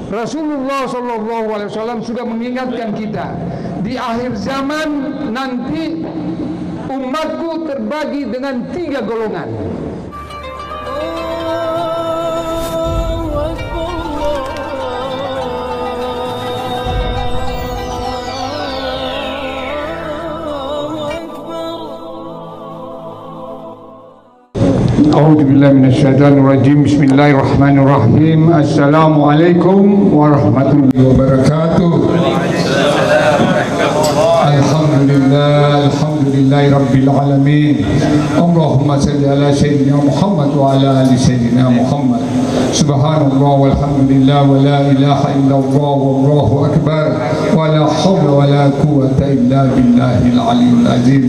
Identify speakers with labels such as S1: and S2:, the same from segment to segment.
S1: Rasulullah SAW sudah mengingatkan kita, di akhir zaman nanti umatku terbagi dengan 3 golongan. A'udzubillahi minasyaitonirrajim. Bismillahirrahmanirrahim. Assalamualaikum warahmatullahi wabarakatuh. Alhamdulillahi rabbil alamin. Allahumma salli ala sayyidina Muhammad wa ala ali sayyidina Muhammad. Subhanallah walhamdulillah wa la ilaha illallah wallahu akbar wa la hawla wa la quwwata illa billahil aliyyil azim.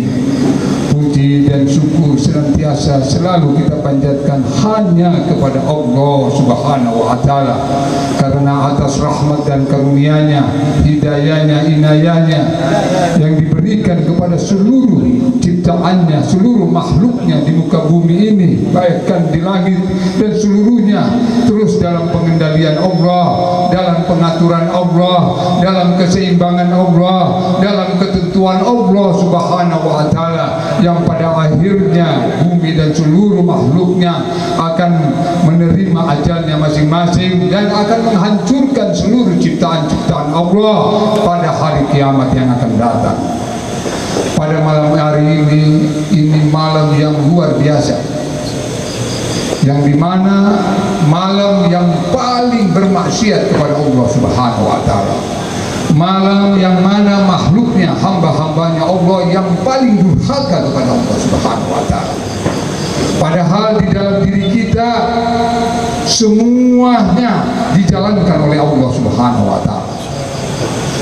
S1: Puji dan syukur senantiasa selalu kita panjatkan hanya kepada Allah Subhanahu wa Ta'ala, karena atas rahmat dan karunia-Nya, hidayahnya, inayahnya yang diberikan kepada seluruh ciptaannya, seluruh makhluknya di muka bumi ini, baikkan di langit dan seluruhnya, terus dalam pengendalian Allah, dalam pengaturan Allah, dalam keseimbangan Allah, dalam ketentuan Allah Subhanahu wa Ta'ala, yang pada akhirnya bumi dan seluruh makhluknya akan menerima ajalnya masing-masing dan akan menghancurkan seluruh ciptaan-ciptaan Allah pada hari kiamat yang akan datang. Pada malam hari ini malam yang luar biasa, yang dimana malam yang paling bermaksiat kepada Allah Subhanahu wa Ta'ala, malam yang mana makhluknya, hamba-hambanya Allah yang paling durhaka kepada Allah Subhanahu wa Ta'ala. Padahal di dalam diri kita semuanya dijalankan oleh Allah Subhanahu wa Ta'ala.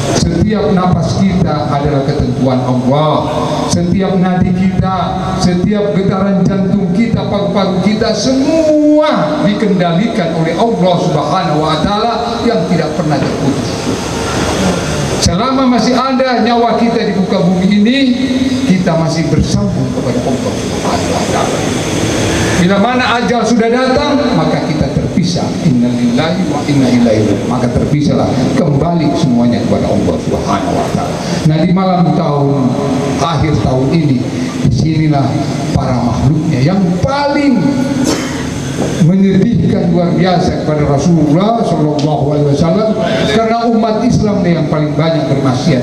S1: Setiap napas kita adalah ketentuan Allah. Setiap nadi kita, setiap getaran jantung kita, paru-paru kita, semua dikendalikan oleh Allah Subhanahu wa Ta'ala yang tidak pernah terputus. Selama masih ada nyawa kita di muka bumi ini, kita masih bersambung kepada Allah Subhanahu wa Ta'ala. Bila mana ajal sudah datang, maka kita terpisah. Inna lillahi wa inna ilaihi raji'un. Maka terpisahlah, kembali semuanya kepada Allah Subhanahu wa Ta'ala. Nah, di malam akhir tahun ini, disinilah para makhluknya yang paling menyedihkan luar biasa kepada Rasulullah SAW, karena umat Islam yang paling banyak bermaksiat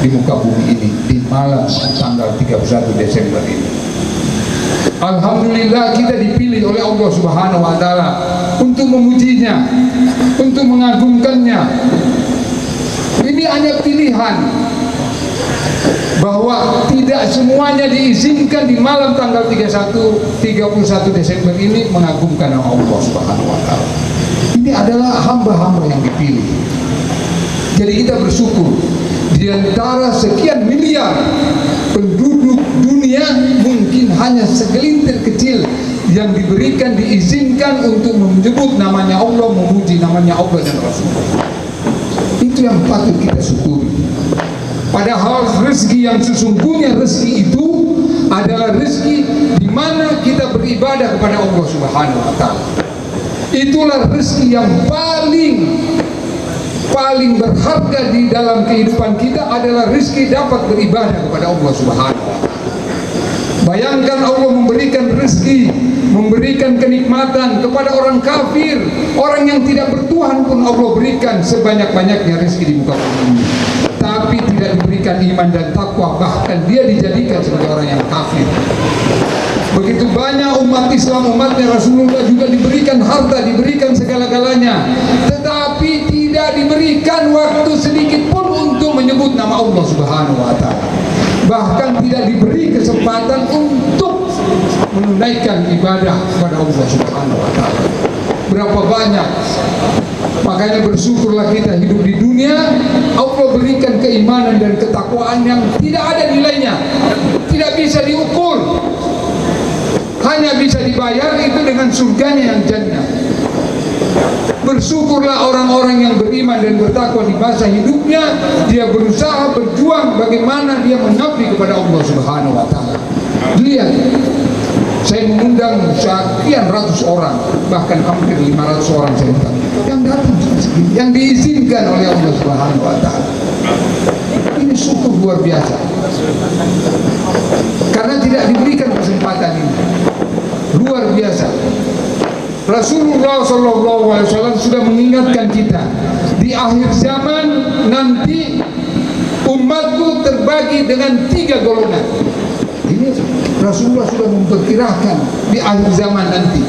S1: di muka bumi ini di malam tanggal 31 Desember ini. Alhamdulillah kita dipilih oleh Allah Subhanahu wa Ta'ala untuk memujinya, untuk mengagungkannya. Ini hanya pilihan, bahwa tidak semuanya diizinkan di malam tanggal 31 Desember ini mengagungkan nama Allah Subhanahu wa Ta'ala. Ini adalah hamba-hamba yang dipilih. Jadi kita bersyukur, di antara sekian miliar penduduk dunia, mungkin hanya segelintir kecil yang diberikan, diizinkan untuk menyebut namanya Allah, memuji namanya Allah dan Rasulullah. Itu yang patut kita syukuri. Padahal rezeki yang sesungguhnya, rezeki itu adalah rezeki di mana kita beribadah kepada Allah Subhanahu wa Ta'ala. Itulah rezeki yang paling berharga di dalam kehidupan kita, adalah rezeki dapat beribadah kepada Allah Subhanahu wa Ta'ala. Bayangkan Allah memberikan rezeki, memberikan kenikmatan kepada orang kafir, orang yang tidak bertuhan pun Allah berikan sebanyak-banyaknya rezeki di muka bumi ini. Tapi tidak diberikan iman dan takwa, bahkan dia dijadikan sebagai orang yang kafir. Begitu banyak umat Islam, umatnya Rasulullah juga diberikan harta, diberikan segala-galanya, tetapi tidak diberikan waktu sedikit pun untuk menyebut nama Allah Subhanahu wa Ta'ala. Bahkan tidak diberi kesempatan untuk menunaikan ibadah kepada Allah Subhanahu wa Ta'ala. Berapa banyak. Makanya bersyukurlah kita hidup di dunia, Allah berikan keimanan dan ketakwaan yang tidak ada nilainya, tidak bisa diukur, hanya bisa dibayar itu dengan surganya yang jannah. Bersyukurlah orang-orang yang beriman dan bertakwa di masa hidupnya, dia berusaha berjuang bagaimana dia mengabdi kepada Allah Subhanahu wa Ta'ala. Lihat Saya mengundang sekian ratus orang, bahkan hampir 500 orang saya undang. Yang datang cuma segini, yang diizinkan oleh Allah Subhanahu wa Ta'ala. Ini syukur luar biasa. Karena tidak diberikan kesempatan ini. Luar biasa. Rasulullah SAW sudah mengingatkan kita, di akhir zaman nanti umatku terbagi dengan 3 golongan. Ini Rasulullah sudah memperkirakan di akhir zaman nanti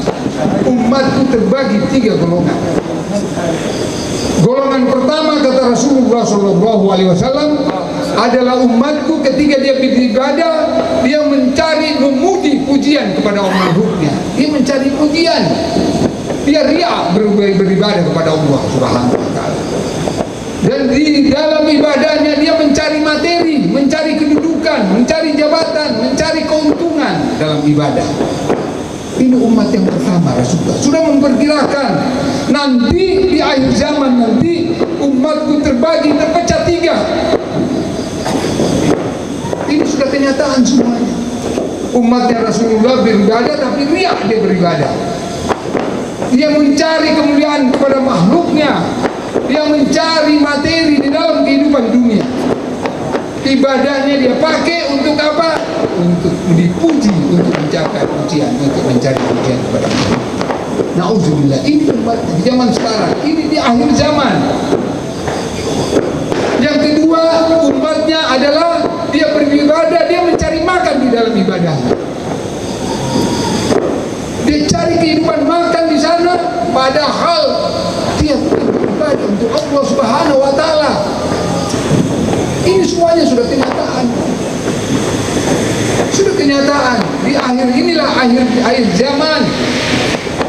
S1: umatku terbagi 3 golongan. Golongan pertama kata Rasulullah SAW adalah umatku ketika dia beribadah, dia mencari memuji pujian kepada Allah makhluknya. Dia mencari pujian, dia riak beribadah kepada Allah Subhanahu wa Ta'ala. Dan di dalam ibadahnya dia mencari materi, mencari kedudukan, mencari jabatan, mencari keuntungan dalam ibadah. Ini umat yang pertama. Rasulullah sudah memperkirakan nanti di akhir zaman nanti umatku terbagi, terpecah 3. Ini sudah kenyataan semuanya. Umatnya Rasulullah beribadah tapi riak dia beribadah. Dia mencari kemuliaan kepada makhluknya. Dia mencari materi di dalam kehidupan dunia. Ibadahnya dia pakai untuk apa? Untuk dipuji, untuk mencapai pujian, untuk mencari pujian kepada Allah. Nauzubillah. Ini umat di zaman sekarang. Ini di akhir zaman. Yang kedua, umatnya adalah dia beribadah, dia mencari makan di dalam ibadahnya. Dia cari kehidupan makan di sana, padahal dia beribadah untuk Allah Subhanahu wa Ta'ala. Ini semuanya sudah kenyataan. Sudah kenyataan. Di akhir inilah akhir zaman.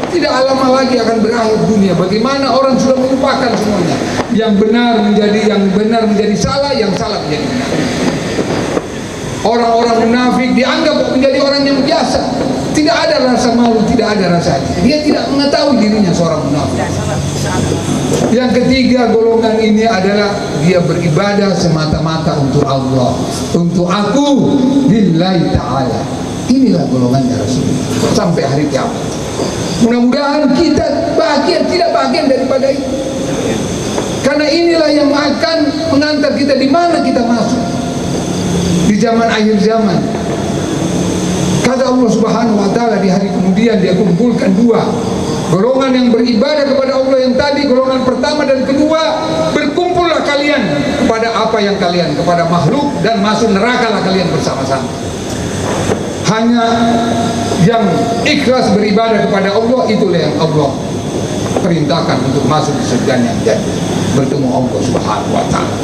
S1: Tidak lama lagi akan berakhir dunia. Bagaimana orang sudah melupakan semuanya. Yang benar menjadi salah, yang salah menjadi benar. Orang-orang munafik dianggap menjadi orang yang biasa. Tidak ada rasa malu, tidak ada rasa. Dia tidak mengetahui dirinya seorang munafik. Yang ketiga golongan ini adalah dia beribadah semata-mata untuk Allah, untuk aku, lillahi ta'ala. Inilah golongannya Rasulullah sampai hari kiamat. Mudah-mudahan kita bahagia, tidak bahagia daripada itu. Karena inilah yang akan mengantar kita di mana kita masuk di zaman akhir zaman. Kata Allah Subhanahu wa Ta'ala di hari kemudian dia kumpulkan 2 golongan yang beribadah kepada Allah yang tadi, golongan pertama dan kedua, berkumpullah kalian kepada apa yang kalian, kepada makhluk, dan masuk nerakalah kalian bersama-sama. Hanya yang ikhlas beribadah kepada Allah, itulah yang Allah perintahkan untuk masuk di surganya dan bertemu Allah Subhanahu wa Ta'ala.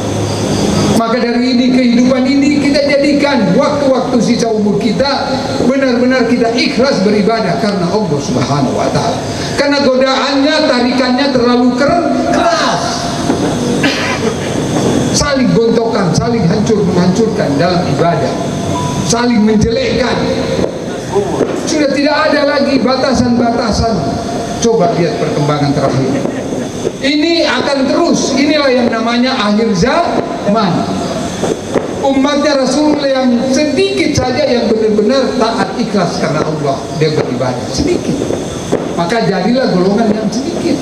S1: Maka dari ini, kehidupan ini kita jadikan waktu-waktu sisa umur kita benar-benar kita ikhlas beribadah karena Allah Subhanahu wa Ta'ala. Karena godaannya, tarikannya terlalu keras. Saling gontokan, saling menghancurkan dalam ibadah, saling menjelekkan. Sudah tidak ada lagi batasan-batasan. Coba lihat perkembangan terakhir. Ini akan terus. Inilah yang namanya akhir zaman. Umatnya Rasulullah yang sedikit saja yang benar-benar taat ikhlas karena Allah, dia beribadah sedikit. Maka jadilah golongan yang sedikit.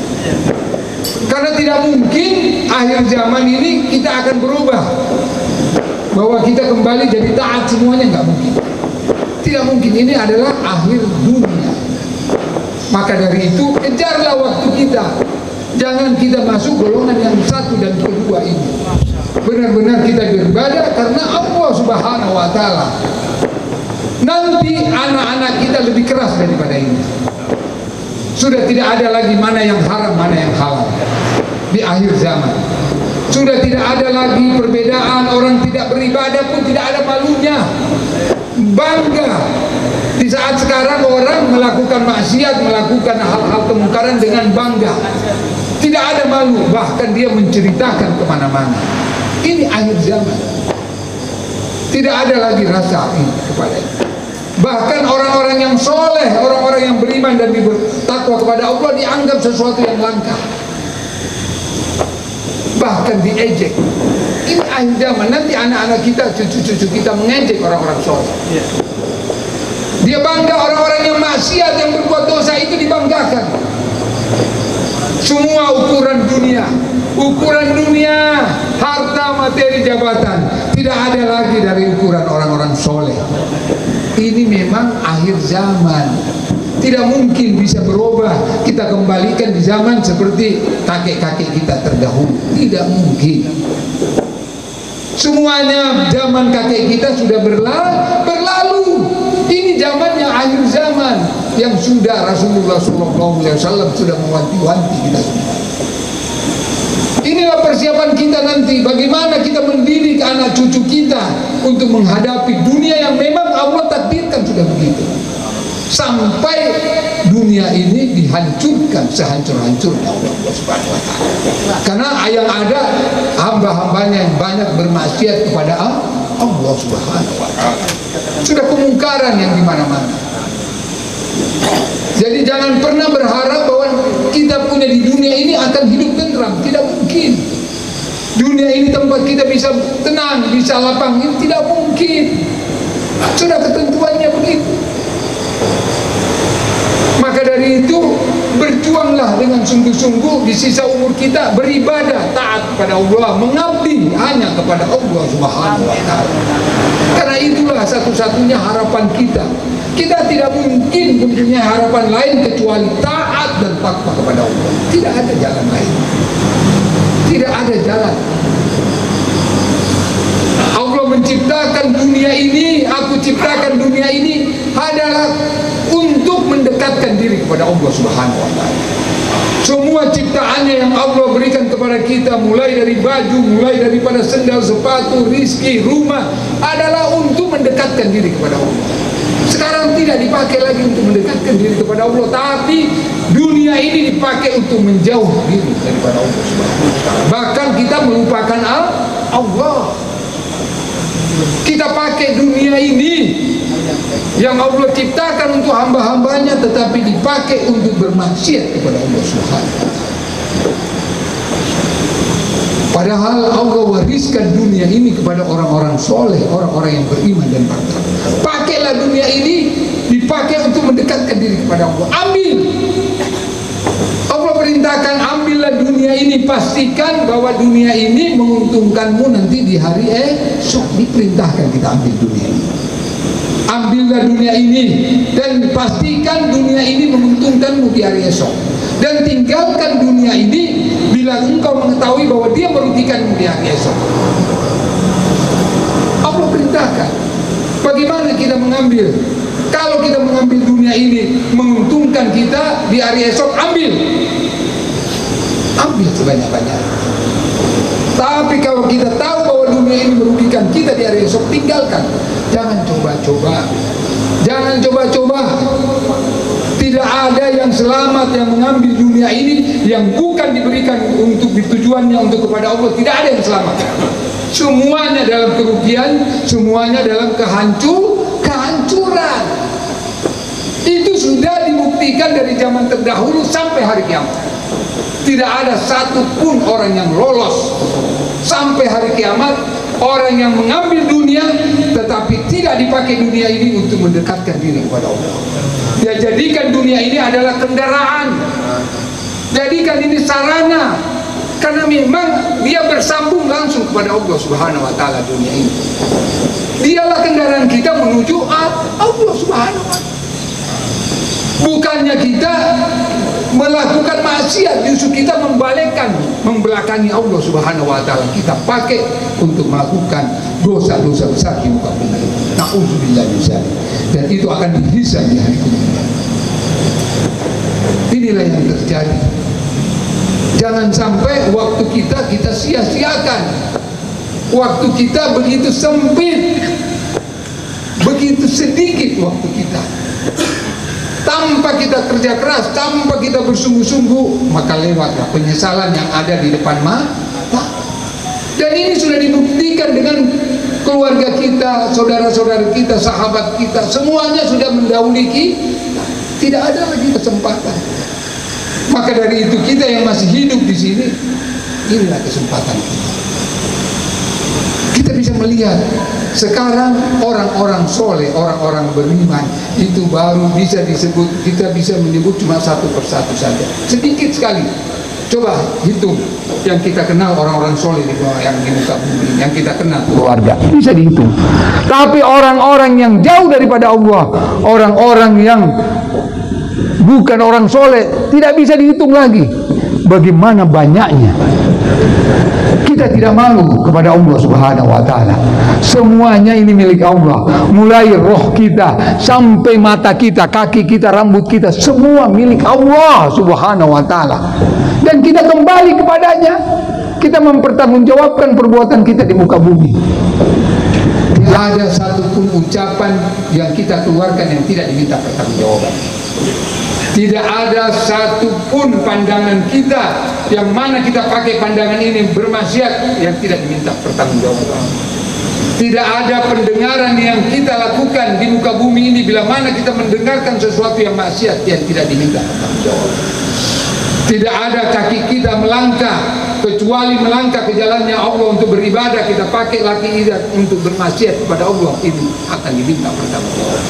S1: Karena tidak mungkin akhir zaman ini kita akan berubah, bahwa kita kembali jadi taat semuanya, nggak mungkin. Tidak mungkin. Ini adalah akhir dunia. Maka dari itu kejarlah waktu kita. Jangan kita masuk golongan yang 1 dan kedua ini. Benar-benar kita beribadah karena Allah Subhanahu wa Ta'ala. Nanti anak-anak kita lebih keras daripada ini. Sudah tidak ada lagi mana yang haram, mana yang halal di akhir zaman. Sudah tidak ada lagi perbedaan. Orang tidak beribadah pun tidak ada malunya. Bangga di saat sekarang orang melakukan maksiat, melakukan hal-hal kemungkaran dengan bangga, tidak ada malu, bahkan dia menceritakan kemana-mana. Ini akhir zaman. Tidak ada lagi rasa ini kepada itu. Bahkan orang-orang yang soleh, orang-orang yang beriman dan bertakwa kepada Allah dianggap sesuatu yang langka, bahkan diejek. Ini akhir zaman. Nanti anak-anak kita, cucu-cucu kita mengejek orang-orang soleh.
S2: Dia bangga orang-orang yang maksiat, yang berbuat dosa itu dibanggakan. Semua ukuran dunia, harta, materi, jabatan, tidak ada lagi dari ukuran orang-orang soleh. Ini memang akhir zaman, tidak mungkin bisa berubah. Kita kembalikan di zaman seperti kakek-kakek kita terdahulu, tidak mungkin. Semuanya zaman kakek kita sudah berlalu. Ini zamannya akhir zaman yang sudah Rasulullah SAW sudah mewanti-wanti kita semua. Inilah persiapan kita nanti, bagaimana kita mendidik anak cucu kita untuk menghadapi dunia yang memang Allah takdirkan sudah begitu. Sampai dunia ini dihancurkan sehancur-hancurnya Allah Subhanahu wa taala. Karena yang ada hamba-hambanya yang banyak bermaksiat kepada Allah Subhanahu wa taala. Sudah kemungkaran yang di mana-mana. Jadi jangan pernah berharap bahwa kita punya di dunia ini akan hidup tenteram, tidak mungkin. Dunia ini tempat kita bisa tenang, bisa lapang, ini tidak mungkin. Sudah ketentuannya begitu. Maka dari itu berjuanglah dengan sungguh-sungguh di sisa umur kita, beribadah, taat kepada Allah, mengabdi hanya kepada Allah Subhanahu wa taala. Karena itulah satu-satunya harapan kita. Kita tidak mungkin mempunyai harapan lain kecuali taat dan takwa kepada Allah. Tidak ada jalan lain. Tidak ada jalan. Allah menciptakan dunia ini, aku ciptakan dunia ini adalah untuk mendekatkan diri kepada Allah Subhanahu wa taala. Semua ciptaannya yang Allah berikan kepada kita, mulai dari baju, mulai daripada sendal, sepatu, rizki, rumah, adalah untuk mendekatkan diri kepada Allah. Sekarang tidak dipakai lagi untuk mendekatkan diri kepada Allah, tapi dunia ini dipakai untuk menjauh diri daripada Allah Subhanahu wa taala. Bahkan kita melupakan Allah. Kita pakai dunia ini yang Allah ciptakan untuk hamba-hambanya, tetapi dipakai untuk bermaksiat kepada Allah Subhanahu wa taala. Padahal Allah wariskan dunia ini kepada orang-orang soleh, orang-orang yang beriman dan bertakwa. Pakailah dunia ini, dipakai untuk mendekatkan diri kepada Allah. Ambil. Allah perintahkan, ambillah dunia ini, pastikan bahwa dunia ini menguntungkanmu nanti di hari esok. Diperintahkan kita ambil dunia ini. Ambillah dunia ini dan pastikan dunia ini menguntungkanmu di hari esok. Dan tinggalkan dunia ini bila engkau mengetahui bahwa dia merugikanmu di hari esok. Allah perintahkan. Bagaimana kita mengambil? Kalau kita mengambil dunia ini menguntungkan kita di hari esok, ambil. Ambil sebanyak-banyaknya. Tapi kalau kita tahu bahwa dunia ini merugikan kita di hari esok, tinggalkan. Jangan coba-coba. Jangan coba-coba. Tidak ada yang selamat yang mengambil dunia ini yang bukan diberikan untuk tujuannya untuk kepada Allah. Tidak ada yang selamat. Semuanya dalam kerugian, semuanya dalam kehancuran. Itu sudah dibuktikan dari zaman terdahulu sampai hari kiamat. Tidak ada satupun orang yang lolos sampai hari kiamat. Orang yang mengambil dunia tetapi tidak dipakai dunia ini untuk mendekatkan diri kepada Allah. Dia jadikan dunia ini adalah kendaraan, jadikan ini sarana, karena memang dia bersambung langsung kepada Allah Subhanahu wa taala. Dunia ini dialah kendaraan kita menuju Allah Subhanahu wa taala. Bukannya kita melakukan maksiat, justru kita membelakangi Allah Subhanahu wa taala. Kita pakai untuk melakukan dosa-dosa besar di muka bumi. Nauzubillah min dzalik. Dan itu akan dihisab di hari kemudian. Inilah yang terjadi. Jangan sampai waktu kita sia-siakan. Waktu kita begitu sempit, begitu sedikit waktu kita. Tanpa kita kerja keras, tanpa kita bersungguh-sungguh, maka lewatlah penyesalan yang ada di depan mata. Dan ini sudah dibuktikan dengan keluarga kita, saudara-saudara kita, sahabat kita, semuanya sudah mendahului kita. Tidak ada lagi kesempatan. Maka dari itu kita yang masih hidup di sini, inilah kesempatan kita. Kita bisa melihat sekarang orang-orang soleh, orang-orang beriman itu baru bisa disebut, kita bisa menyebut cuma satu persatu saja, sedikit sekali. Coba hitung yang kita kenal orang-orang soleh yang di muka bumi, yang kita kenal keluarga, bisa dihitung. Tapi orang-orang yang jauh daripada Allah, orang-orang yang bukan orang soleh, tidak bisa dihitung lagi. Bagaimana banyaknya. Kita tidak malu kepada Allah Subhanahu wa Ta'ala. Semuanya ini milik Allah, mulai roh kita sampai mata kita, kaki kita, rambut kita, semua milik Allah Subhanahu wa Ta'ala. Dan kita kembali kepadanya. Kita mempertanggungjawabkan perbuatan kita di muka bumi. Tidak ada satupun ucapan yang kita keluarkan yang tidak diminta pertanggungjawaban. Tidak ada satupun pandangan kita yang mana kita pakai pandangan ini bermaksiat yang tidak diminta pertanggungjawaban. Tidak ada pendengaran yang kita lakukan di muka bumi ini bila mana kita mendengarkan sesuatu yang maksiat yang tidak diminta pertanggungjawaban. Tidak ada kaki kita melangkah kecuali melangkah ke jalannya Allah untuk beribadah, kita pakai kaki kita untuk bermaksiat kepada Allah, ini akan diminta pertanggungjawaban.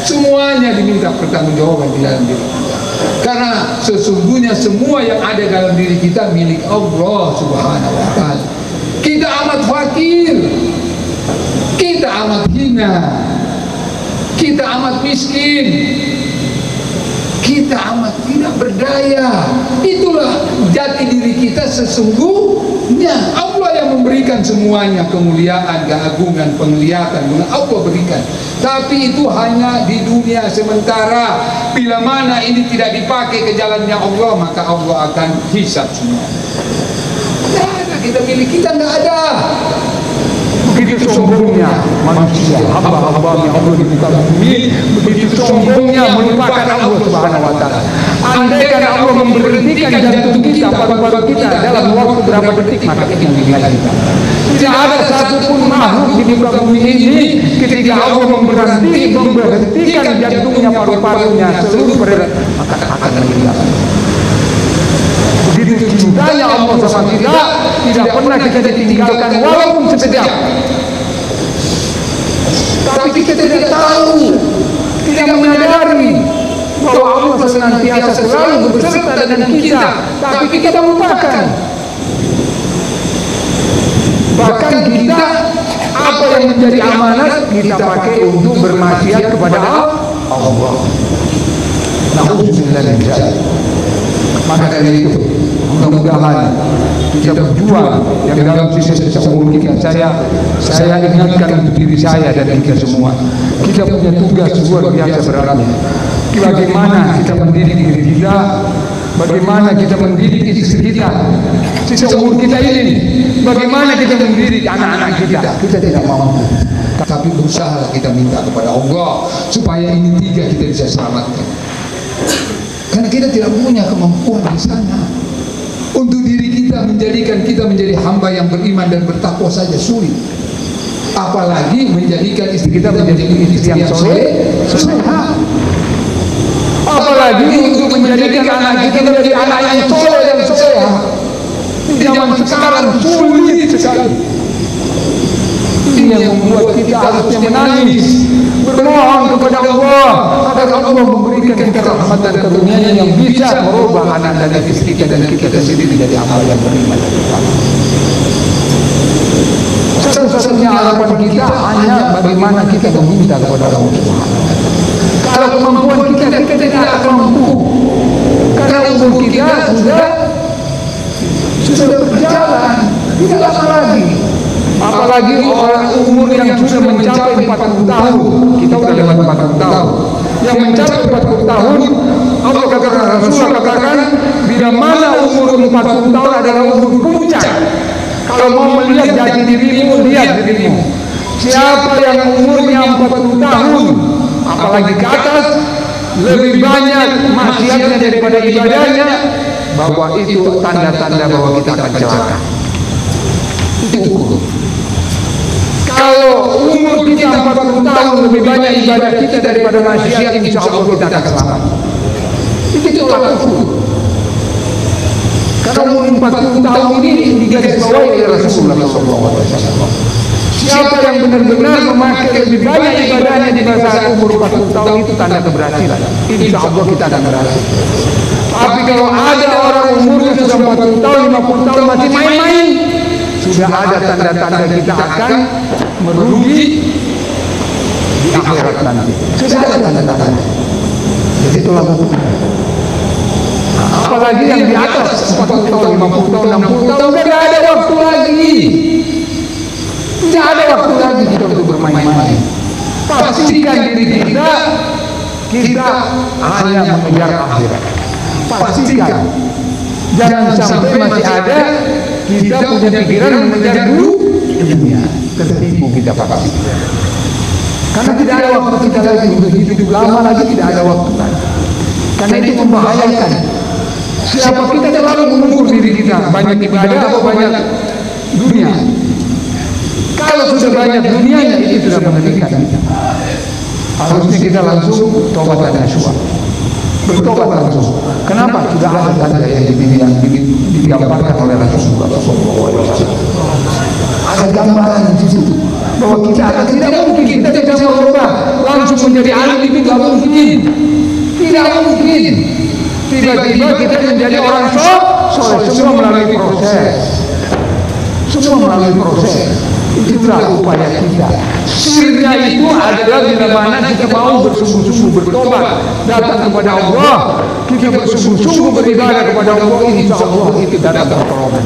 S2: Semuanya diminta pertanggungjawaban di dalam diri kita. Karena sesungguhnya semua yang ada dalam diri kita milik Allah Subhanahu wa Ta'ala. Kita amat fakir, kita amat hina, kita amat miskin, kita amat tidak berdaya. Itulah jati diri kita sesungguhnya. Allah yang memberikan semuanya, kemuliaan, keagungan, penglihatan, Allah berikan. Tapi itu hanya di dunia sementara. Bila mana ini tidak dipakai ke jalannya Allah, maka Allah akan hisab semua. Tidak ada, kita milik kita tidak ada. Begitu sombongnya manusia, hamba-hamba yang Allah di muka bumi, begitu sombongnya melupakan Allah Subhanahu wa Ta'ala. Andaikan Allah memberhentikan jantung kita, paru-paru kita dalam waktu berapa detik, maka kita meninggal kita. Tidak ada satupun makhluk di muka bumi ini ketika Allah memberhentikan jantungnya, paru-parunya, seluruh peredaran, maka akan meninggal. Begitu cintanya Allah sama kita, tidak pernah kita ditinggalkan walaupun sekejap. Tapi kita tidak tahu, tidak menyadari bahwa Allah senantiasa selalu beserta dengan kita, tapi kita lupakan. Bahkan kita, apa yang menjadi amanat kita pakai untuk bermaksiat kepada Allah. Na'udzubillah min dzalik. Maka dari itu, mudah-mudahan kita berjuang yang dalam sisa-sisa umur kita. Saya ingatkan untuk diri saya dan kita semua, kita punya tugas luar biasa beratnya. Bagaimana kita mendidik diri kita, bagaimana kita mendidik istri kita, sisa umur kita ini, bagaimana kita mendidik anak-anak kita. Kita tidak mampu, tapi berusaha kita minta kepada Allah supaya ini tiga kita bisa selamatkan. Karena kita tidak punya kemampuan di sana. Untuk diri kita, menjadikan kita menjadi hamba yang beriman dan bertakwa saja sulit. Apalagi menjadikan istri kita menjadi istri yang soleh. Apalagi untuk menjadikan anak kita menjadi anak yang soleh dan soleh. Di zaman sekarang sulit sekali. Ini yang membuat kita harusnya menangis, bermohon kepada Allah agar Allah memberikan kita rahmat dan karunia yang bisa merubah anak dan istri kita dan kita sendiri dari amal yang beriman. Satu-satunya harapan kita hanya bagaimana kita meminta kepada Allah Subhanahu wa Ta'ala. Kalau kemampuan kita tidak akan mampu, karena umur kita sudah berjalan, tidak lama lagi. Apalagi orang umur yang sudah mencapai 40 tahun, kita sudah lewat 40 tahun. Yang mencapai 40 tahun, Allah katakan, Rasulullah katakan, bila mana umur 40 tahun adalah umur puncak. Kalau mau melihat jati dirimu, lihat dirimu. Siapa yang umurnya 40 tahun, apalagi ke atas, lebih banyak maksiatnya daripada ibadahnya, bahwa itu tanda-tanda bahwa kita akan celaka. Itu ukur. Kalau umur kita 40 tahun lebih banyak ibadah kita daripada maksiat, insya Allah kita akan selamat. Itu ukur. Karena umur 40 tahun ini digarisbawahi oleh Rasulullah SAW. Siapa yang benar-benar memakai lebih banyak ibadahnya di masa umur 40 tahun itu tanda keberhasilan. Insya Allah kita akan berhasil. Tapi kalau ada orang umurnya sudah 40 tahun, 50 tahun masih main-main, sudah ada tanda-tanda kita akan merugi di akhirat nanti. Sudah ada tanda-tanda. Jadi itulah apalagi yang di atas 40 tahun, 50 tahun, 60 tahun, tidak ada waktu lagi. Tidak ada waktu lagi kita untuk bermain-main. Pastikan diri kita hanya mengejar akhirat. Pastikan. Jangan sampai masih ada kita punya pikiran mengejar dunia. Tertipu kita pasti. Karena tidak ada waktu kita lagi untuk hidup lama lagi, tidak ada waktu lagi. Karena itu membahayakan. Siapa kita terlalu mengukur diri kita banyak ibadah atau banyak dunia. Kalau sudah banyak dunianya itu sudah mengerikan. Harusnya kita langsung tobat dan nasuha. Bertobat langsung. Kenapa? Sudah ada tanda yang digambarkan oleh Rasulullah SAW. Ada gambaran di situ bahwa kita akan tidak mungkin kita tidak berubah langsung menjadi alim itu tidak mungkin. Tidak mungkin. Tiba-tiba kita menjadi orang soleh. Semua melalui proses. Semua melalui proses. Itulah upaya kita. Sirnya itu adalah bila mana kita mau bersungguh-sungguh bertobat, datang kepada Allah, kita bersungguh-sungguh beribadah kepada Allah, insya Allah itu datang pertolongan.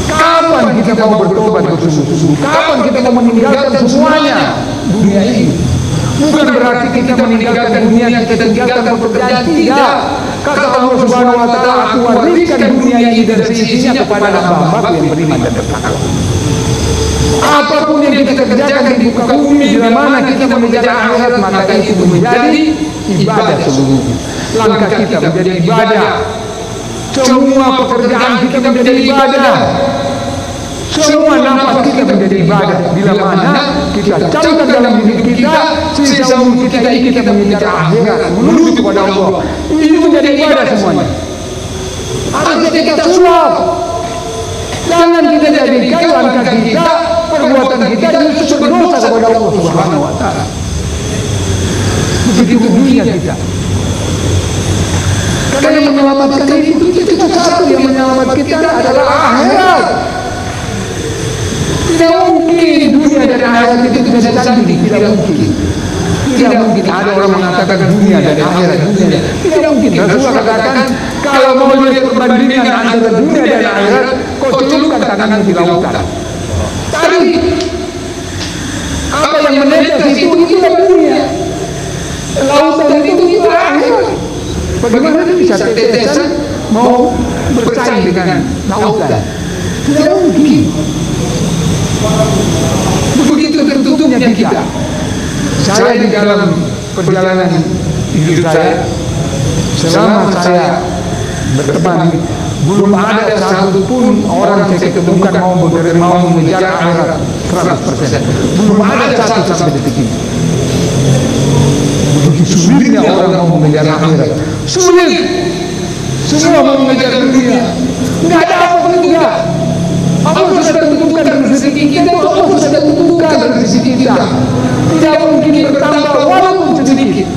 S2: Kapan kita mau bertobat bersungguh-sungguh? Kapan kita mau meninggalkan semuanya dunia ini? Bukan berarti kita meninggalkan dunia, kita tinggalkan pekerjaan, tidak. Kata Allah Subhanahu wa taala, aku wariskan dunia ini dan seisinya kepada hamba-hamba yang beriman dan bertakwa. Apapun yang kita kerjakan di muka bumi, bila mana kita mengejar akhirat, maka itu menjadi ibadah seluruhnya. Langkah kita menjadi ibadah. Semua pekerjaan kita menjadi ibadah. Semua nafas kita menjadi ibadah. Bila mana kita camkan dalam diri kita, sisa umur kita ini kita mengejar akhirat, menuju kepada Allah. Itu menjadi ibadah semuanya. Harusnya kita suap. Jangan kita jadikan langkah kita, perbuatan kita justru berdosa kepada Allah Subhanahu wa taala. Begitu dunia kita. Karena yang menyelamatkan itu satu, yang menyelamatkan kita adalah akhirat. Tidak mungkin dunia dan akhirat itu bisa disanding, tidak mungkin. Tidak mungkin ada orang mengatakan dunia dan akhirat. Tidak mungkin. Rasulullah katakan, kalau mau lihat perbandingan antara dunia dan akhirat, kau celupkan tanganmu di lautan. Tarik. Apa yang menetes itu itulah dunia. Lautan itu akhirat. Bagaimana bisa tetesan mau bersaing dengan lautan? Tidak mungkin. Begitu tertutupnya kita. Saya di dalam perjalanan hidup saya, selama saya berteman, belum ada satu pun orang saya ketemukan mau mengejar akhirat 100%. Belum ada satu sampai detik ini. Begitu sulitnya orang mau mengejar akhirat. Sulit. Semua mau mengejar dunia. Enggak ada apa juga. Allah sudah tentukan rezeki kita, Allah sudah tentukan rezeki kita. Tidak mungkin bertambah walaupun sedikit,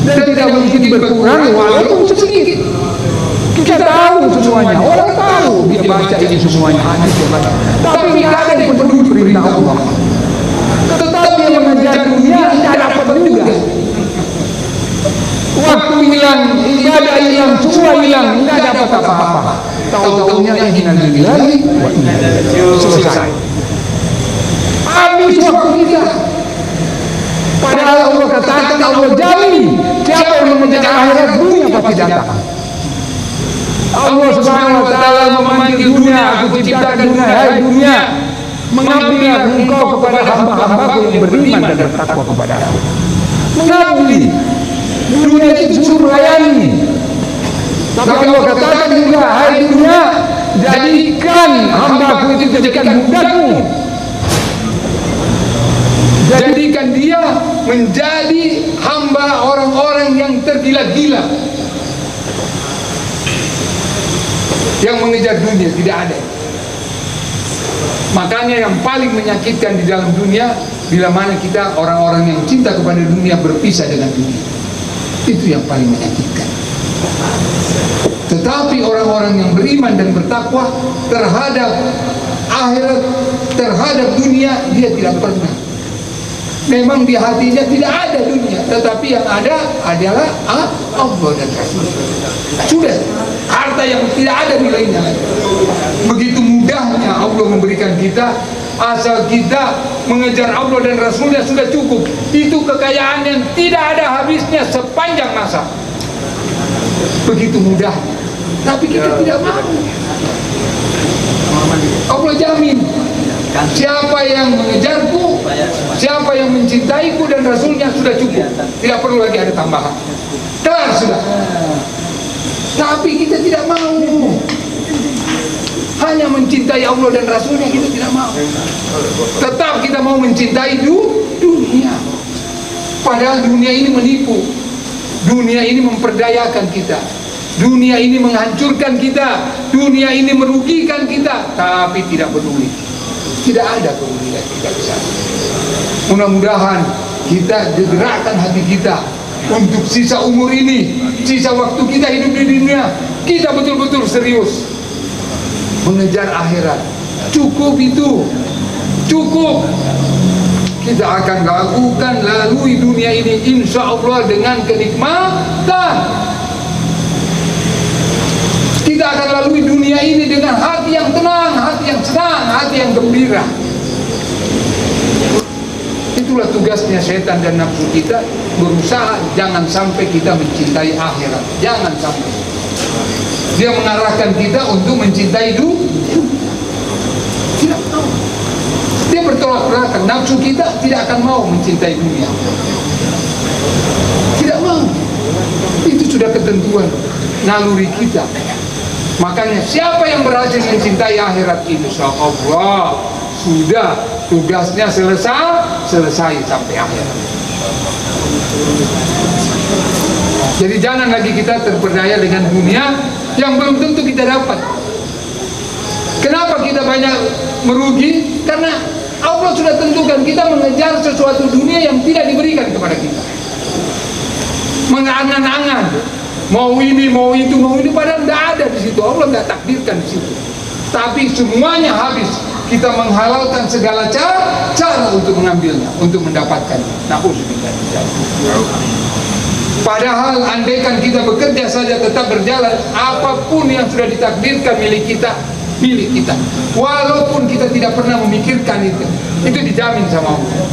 S2: dan tidak mungkin berkurang walaupun sedikit. Kita tahu semuanya, orang tahu dia baca ini semuanya, hadis dia baca. Tapi tidak ada yang peduli perintah Allah. Tetapi yang mengejar dunia tidak dapat juga. Waktu hilang, ibadah hilang, semua hilang, tidak dapat apa-apa. Tahu-tahunya inna lillahi wa inna ilaihi raji'un. Selesai. Habis waktu kita. Padahal Allah katakan, Allah jamin siapa yang mengejar akhirat, dunia pasti datang. Allah Subhanahu wa taala memanggil dunia, aku ciptakan dunia, hai dunia, mengabdilah engkau kepada hamba-hambaku yang beriman dan bertakwa kepada aku. Mengabdi. Dunia itu disuruh melayani. Tapi Allah katakan juga, hai dunia, jadikan hambaku itu jadikan budakmu. Jadikan dia menjadi hamba orang-orang yang tergila-gila. yang mengejar dunia, tidak ada. Makanya yang paling menyakitkan di dalam dunia, bila mana kita orang-orang yang cinta kepada dunia berpisah dengan dunia, itu yang paling menyakitkan. Tetapi orang-orang yang beriman dan bertakwa terhadap akhirat, terhadap dunia, dia tidak pernah. Memang di hatinya tidak ada dunia, tetapi yang ada adalah Allah dan Rasul. Sudah, harta yang tidak ada nilainya. Begitu mudahnya Allah memberikan kita, asal kita mengejar Allah dan Rasulnya sudah cukup. Itu kekayaan yang tidak ada habisnya sepanjang masa. Begitu mudah, tapi kita tidak mau. Allah jamin, siapa yang mengejarku, siapa yang mencintaiku dan Rasulnya sudah cukup, tidak perlu lagi ada tambahan, kelar sudah. Tapi kita tidak mau, hanya mencintai Allah dan Rasulnya kita tidak mau. Tetap kita mau mencintai dunia. Padahal dunia ini menipu, dunia ini memperdayakan kita, dunia ini menghancurkan kita, dunia ini merugikan kita, tapi tidak peduli. Tidak ada kemudian kita bisa. Mudah-mudahan kita digerakkan hati kita untuk sisa umur ini, sisa waktu kita hidup di dunia, kita betul-betul serius mengejar akhirat. Cukup itu, cukup. Kita akan lakukan lalui dunia ini insya Allah dengan kenikmatan. Kita akan lalui dunia ini dengan hati yang tenang, hati yang senang, hati yang gembira. Itulah tugasnya setan dan nafsu kita, berusaha jangan sampai kita mencintai akhirat. Jangan sampai. Dia mengarahkan kita untuk mencintai dunia. Tidak mau. Dia bertolak belakang. Nafsu kita tidak akan mau mencintai dunia. Tidak mau. Itu sudah ketentuan naluri kita. Makanya siapa yang berhasil mencintai akhirat, insya Allah sudah tugasnya selesai sampai akhirat. Jadi jangan lagi kita terperdaya dengan dunia yang belum tentu kita dapat. Kenapa kita banyak merugi? Karena Allah sudah tentukan kita mengejar sesuatu dunia yang tidak diberikan kepada kita. Mengangan-angan, mau ini, mau itu, mau ini, padahal tidak ada di situ. Allah tidak takdirkan di situ. Tapi semuanya habis. Kita menghalalkan segala cara untuk mengambilnya, untuk mendapatkannya. Padahal andaikan kita bekerja saja tetap berjalan, apapun yang sudah ditakdirkan milik kita, milik kita. Walaupun kita tidak pernah memikirkan itu dijamin sama Allah.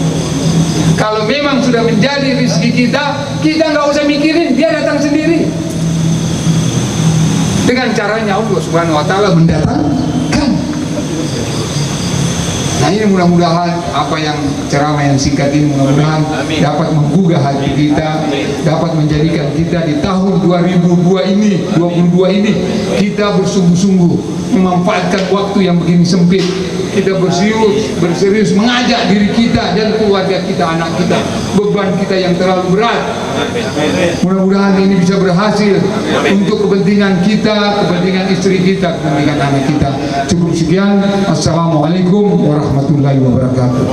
S2: Kalau memang sudah menjadi rezeki kita nggak usah mikirin, dia datang sendiri. Dengan caranya Allah Subhanahu Wa Taala mendatangkan. Nah ini mudah-mudahan apa yang ceramah yang singkat ini mudah-mudahan dapat menggugah hati kita, dapat menjadikan kita di tahun 2022 ini kita bersungguh-sungguh memanfaatkan waktu yang begini sempit. Kita berserius mengajak diri kita dan keluarga kita, anak kita, beban kita yang terlalu berat. Mudah-mudahan ini bisa berhasil untuk kepentingan kita, kepentingan istri kita, kepentingan anak kita. Cukup sekian. Assalamualaikum warahmatullahi wabarakatuh.